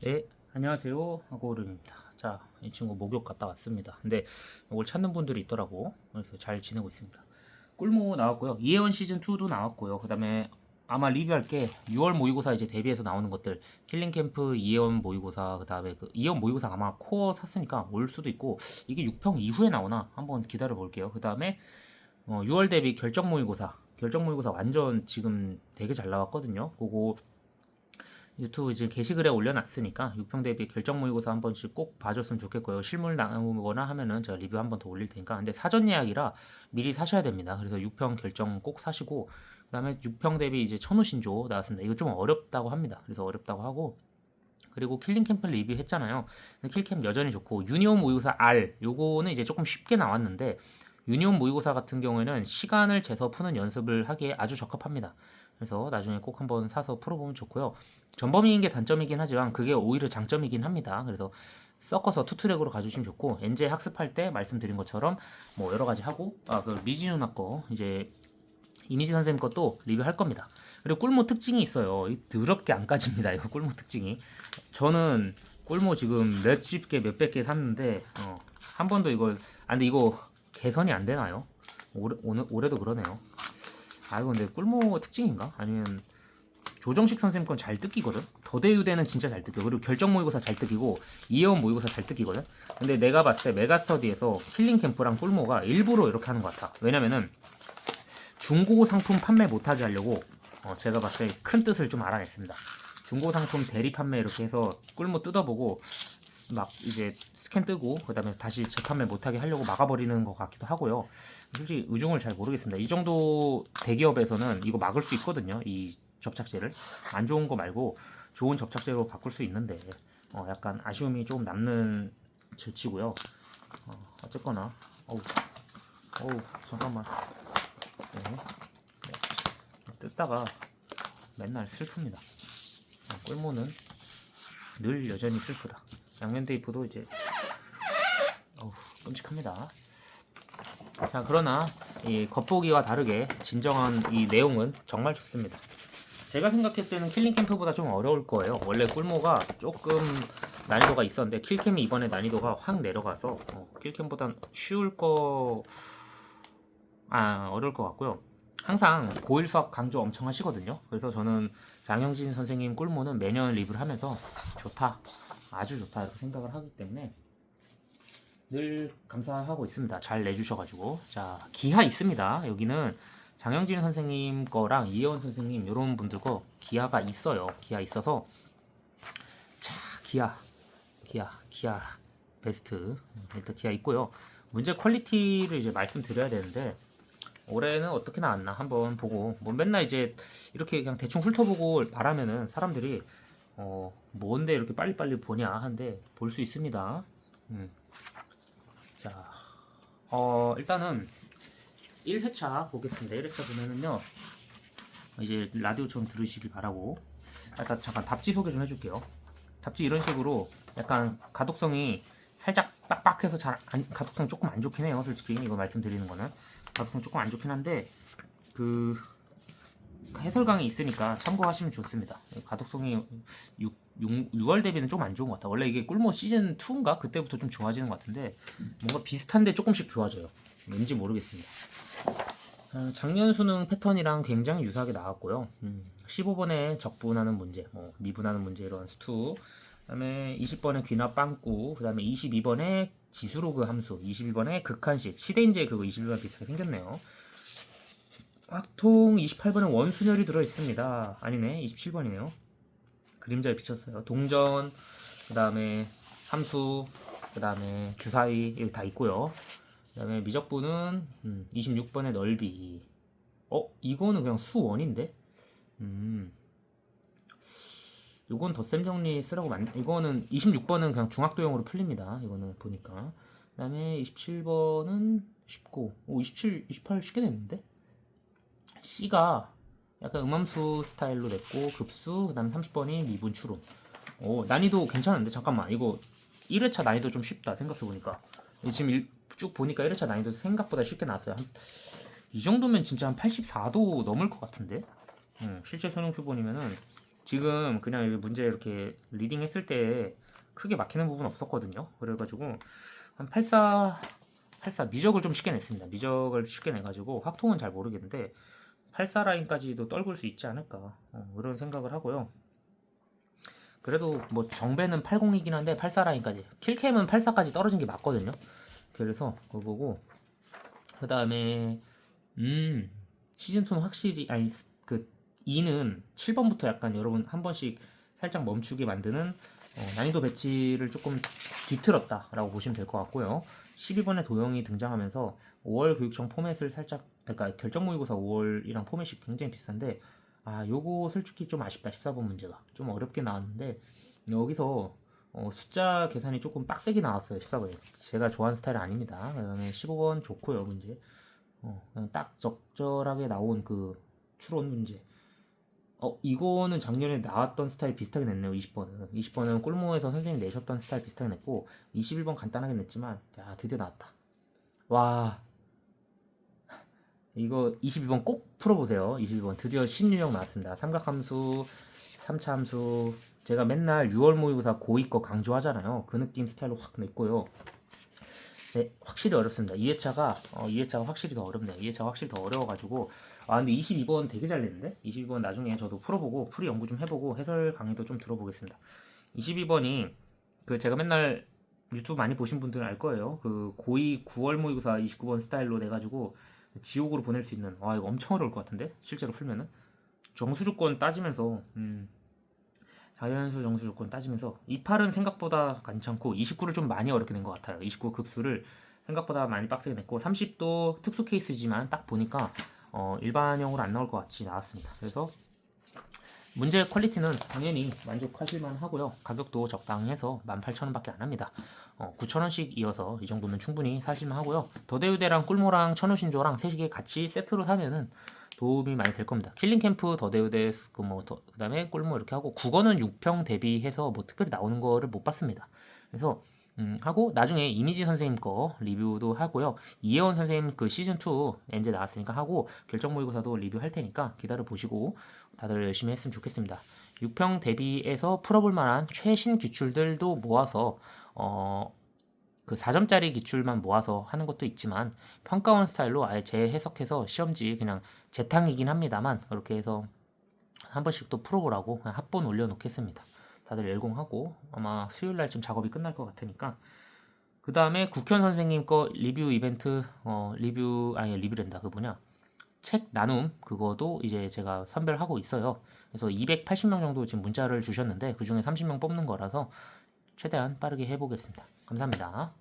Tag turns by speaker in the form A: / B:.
A: 네, 안녕하세요. 하고르입니다. 자, 이 친구 목욕 갔다 왔습니다. 근데 이걸 찾는 분들이 있더라고. 그래서 잘 지내고 있습니다. 꿀모 나왔고요. 이혜원 시즌 2도 나왔고요. 그다음에 아마 리뷰할 게 6월 모의고사 이제 데뷔해서 나오는 것들, 킬링 캠프, 이혜원 모의고사, 그다음에 그 이혜원 모의고사 아마 코어 샀으니까 올 수도 있고 이게 6평 이후에 나오나 한번 기다려 볼게요. 그다음에 6월 데뷔 결정 모의고사. 결정 모의고사 완전 지금 되게 잘 나왔거든요. 그거 유튜브 이제 게시글에 올려놨으니까 6평 대비 결정 모의고사 한 번씩 꼭 봐줬으면 좋겠고요. 실물 나오거나 하면은 제가 리뷰 한 번 더 올릴 테니까. 근데 사전 예약이라 미리 사셔야 됩니다. 그래서 6평 결정 꼭 사시고, 그다음에 6평 대비 이제 천우 신조 나왔습니다. 이거 좀 어렵다고 합니다. 그래서 어렵다고 하고, 그리고 킬링 캠프 리뷰 했잖아요. 킬캠 여전히 좋고, 유니온 모의고사 R 요거는 이제 조금 쉽게 나왔는데, 유니온 모의고사 같은 경우에는 시간을 재서 푸는 연습을 하기에 아주 적합합니다. 그래서 나중에 꼭 한번 사서 풀어보면 좋고요. 전범위인 게 단점이긴 하지만 그게 오히려 장점이긴 합니다. 그래서 섞어서 투트랙으로 가주시면 좋고, 엔제 학습할 때 말씀드린 것처럼 뭐 여러 가지 하고, 그 미지 누나 거 이제 이미지 선생님 것도 리뷰할 겁니다. 그리고 꿀모 특징이 있어요. 더럽게 안 까집니다. 이거 꿀모 특징이. 저는 꿀모 지금 몇십 개, 몇백 개 샀는데 한 번도 이걸 근데 이거 개선이 안 되나요? 올해도 그러네요. 이거 근데 꿀모 특징인가? 아니면 조정식 선생님 건 잘 뜯기거든. 더대유대는 진짜 잘 뜯겨. 그리고 결정 모의고사 잘 뜯기고 이혜원 모의고사 잘 뜯기거든. 근데 내가 봤을 때 메가스터디에서 킬링 캠프랑 꿀모가 일부러 이렇게 하는 것 같아. 왜냐면은 중고 상품 판매 못하게 하려고 제가 봤을 때 큰 뜻을 좀 알아냈습니다. 중고 상품 대리 판매 이렇게 해서 꿀모 뜯어보고 막 이제 스캔 뜨고 그다음에 다시 재판매 못하게 하려고 막아버리는 것 같기도 하고요. 솔직히 의중을 잘 모르겠습니다. 이 정도 대기업에서는 이거 막을 수 있거든요. 이 접착제를 안 좋은 거 말고 좋은 접착제로 바꿀 수 있는데 약간 아쉬움이 조금 남는 조치고요. 어쨌거나 어우 잠깐만. 네. 뜯다가 맨날 슬픕니다. 꿀모는 늘 여전히 슬프다. 양면 테이프도 이제 끔찍합니다. 자, 그러나 이 겉보기와 다르게 진정한 이 내용은 정말 좋습니다. 제가 생각했을 때는 킬링 캠프보다 좀 어려울 거예요. 원래 꿀모가 조금 난이도가 있었는데 킬캠이 이번에 난이도가 확 내려가서 킬캠보단 쉬울 거 어려울 것 같고요. 항상 고일 수학 강조 엄청 하시거든요. 그래서 저는 장영진 선생님 꿀모는 매년 리뷰를 하면서 좋다, 아주 좋다 이렇게 생각을 하기 때문에 늘 감사하고 있습니다. 잘 내주셔가지고. 자, 기하 있습니다. 여기는 장영진 선생님 거랑 이혜원 선생님 이런 분들 거 기하가 있어요. 기하 있어서 자, 기하 베스트 일단 기하 있고요. 문제 퀄리티를 이제 말씀드려야 되는데 올해는 어떻게 나왔나 한번 보고 뭐 맨날 이제 이렇게 그냥 대충 훑어보고 말하면은 사람들이 뭔데 이렇게 빨리빨리 보냐 한데 볼 수 있습니다. 자, 일단은 1회차 보겠습니다. 1회차 보면은요 이제 라디오 좀 들으시길 바라고 일단 잠깐 답지 소개 좀 해줄게요. 답지 이런 식으로 약간 가독성이 살짝 빡빡해서 가독성이 조금 안 좋긴 해요. 솔직히 이거 말씀드리는 거는 가독성이 조금 안 좋긴 한데 그 해설강이 있으니까 참고하시면 좋습니다. 가독성이 6월 대비는 좀 안 좋은 것 같아. 원래 이게 꿀모 시즌 2인가 그때부터 좀 좋아지는 것 같은데 뭔가 비슷한데 조금씩 좋아져요. 왠지 모르겠습니다. 작년 수능 패턴이랑 굉장히 유사하게 나왔고요. 15번에 적분하는 문제, 뭐 미분하는 문제 이런 수투, 그다음에 20번에 귀납 빵꾸, 그다음에 22번에 지수로그 함수, 21번에 극한식, 시대인재 그거 21번 비슷하게 생겼네요. 확통 28번에 원순열이 들어있습니다. 아니네, 27번이네요. 그림자에 비쳤어요. 동전, 그 다음에 함수, 그 다음에 주사위 여기 다 있고요. 그 다음에 미적분은 26번의 넓이. 이거는 그냥 수원인데? 이건 덧셈 정리 쓰라고 이거는 26번은 그냥 중학도형으로 풀립니다. 이거는 보니까. 그 다음에 27번은 쉽고 27, 28 쉽게 됐는데? C가 약간 음함수 스타일로 냈고 급수, 그 다음에 30번이 미분 추론. 난이도 괜찮은데? 잠깐만, 이거 1회차 난이도 좀 쉽다 생각해보니까. 지금 쭉 보니까 1회차 난이도 생각보다 쉽게 나왔어요. 이 정도면 진짜 한 84도 넘을 것 같은데? 실제 수능 표본이면은 지금 그냥 여기 문제 이렇게 리딩 했을 때 크게 막히는 부분 없었거든요. 그래가지고 한 84 미적을 좀 쉽게 냈습니다. 미적을 쉽게 내가지고 확통은 잘 모르겠는데 84 라인까지도 떨굴 수 있지 않을까 그런 생각을 하고요. 그래도 뭐 정배는 80이긴 한데 84 라인까지 킬캠은 84까지 떨어진 게 맞거든요. 그래서 그거 보고 그 다음에 시즌2는 확실히 아니 그 2는 7번부터 약간 여러분 한 번씩 살짝 멈추게 만드는 난이도 배치를 조금 뒤틀었다라고 보시면 될 것 같고요. 12번에 도영이 등장하면서 5월 교육청 포맷을 살짝 그러니까 결정 모의고사 5월이랑 포맷이 굉장히 비슷한데 요거 솔직히 좀 아쉽다. 14번 문제가 좀 어렵게 나왔는데 여기서 숫자 계산이 조금 빡세게 나왔어요. 14번에 제가 좋아하는 스타일 아닙니다. 그다음에 15번 좋고요 문제 그냥 딱 적절하게 나온 그 추론 문제. 이거는 작년에 나왔던 스타일 비슷하게 냈네요. 20번은 꿀모에서 선생님 내셨던 스타일 비슷하게 냈고 21번 간단하게 냈지만 자 드디어 나왔다. 와 이거 22번 꼭 풀어보세요. 22번 드디어 신유형 나왔습니다. 삼각함수 3차 함수 제가 맨날 6월 모의고사 고2 거 강조하잖아요. 그 느낌 스타일로 확 냈고요. 네, 확실히 어렵습니다. 2회차가 확실히 더 어렵네요. 2회차가 확실히 더 어려워가지고 근데 22번 되게 잘 냈는데 22번 나중에 저도 풀어보고 풀이 연구 좀 해보고 해설 강의도 좀 들어보겠습니다. 22번이 그 제가 맨날 유튜브 많이 보신 분들은 알 거예요. 그 고2 9월 모의고사 29번 스타일로 내가지고 지옥으로 보낼 수 있는 이거 엄청 어려울 것 같은데 실제로 풀면은 정수조건 따지면서 자연수 정수조건 따지면서 28은 생각보다 괜찮고 29를 좀 많이 어렵게 낸 것 같아요. 29 급수를 생각보다 많이 빡세게 냈고 30도 특수 케이스지만 딱 보니까 일반형으로 안 나올 것 같이 나왔습니다. 그래서 문제 퀄리티는 당연히 만족하실만 하고요. 가격도 적당해서 18,000원밖에 안 합니다. 9,000원씩 이어서 이 정도는 충분히 사실만 하고요. 더대우대랑 꿀모랑 천우신조랑 3개 같이 세트로 사면은 도움이 많이 될 겁니다. 킬링캠프, 더대우대, 그 다음에 꿀모 이렇게 하고 국어는 6평 대비해서 뭐 특별히 나오는 거를 못 봤습니다. 그래서 하고 나중에 이미지 선생님 거 리뷰도 하고요. 이혜원 선생님 그 시즌2 엔제 나왔으니까 하고 결정 모의고사도 리뷰할 테니까 기다려 보시고 다들 열심히 했으면 좋겠습니다. 6평 대비해서 풀어볼 만한 최신 기출들도 모아서 그 4점짜리 기출만 모아서 하는 것도 있지만 평가원 스타일로 아예 재해석해서 시험지 그냥 재탕이긴 합니다만 그렇게 해서 한 번씩 또 풀어보라고 그냥 합본 올려놓겠습니다. 다들 열공하고 아마 수요일날쯤 작업이 끝날 것 같으니까 그 다음에 국현 선생님 거 리뷰 이벤트 리뷰랜다 그 뭐냐 책 나눔 그거도 이제 제가 선별하고 있어요. 그래서 280명 정도 지금 문자를 주셨는데 그 중에 30명 뽑는 거라서 최대한 빠르게 해보겠습니다. 감사합니다.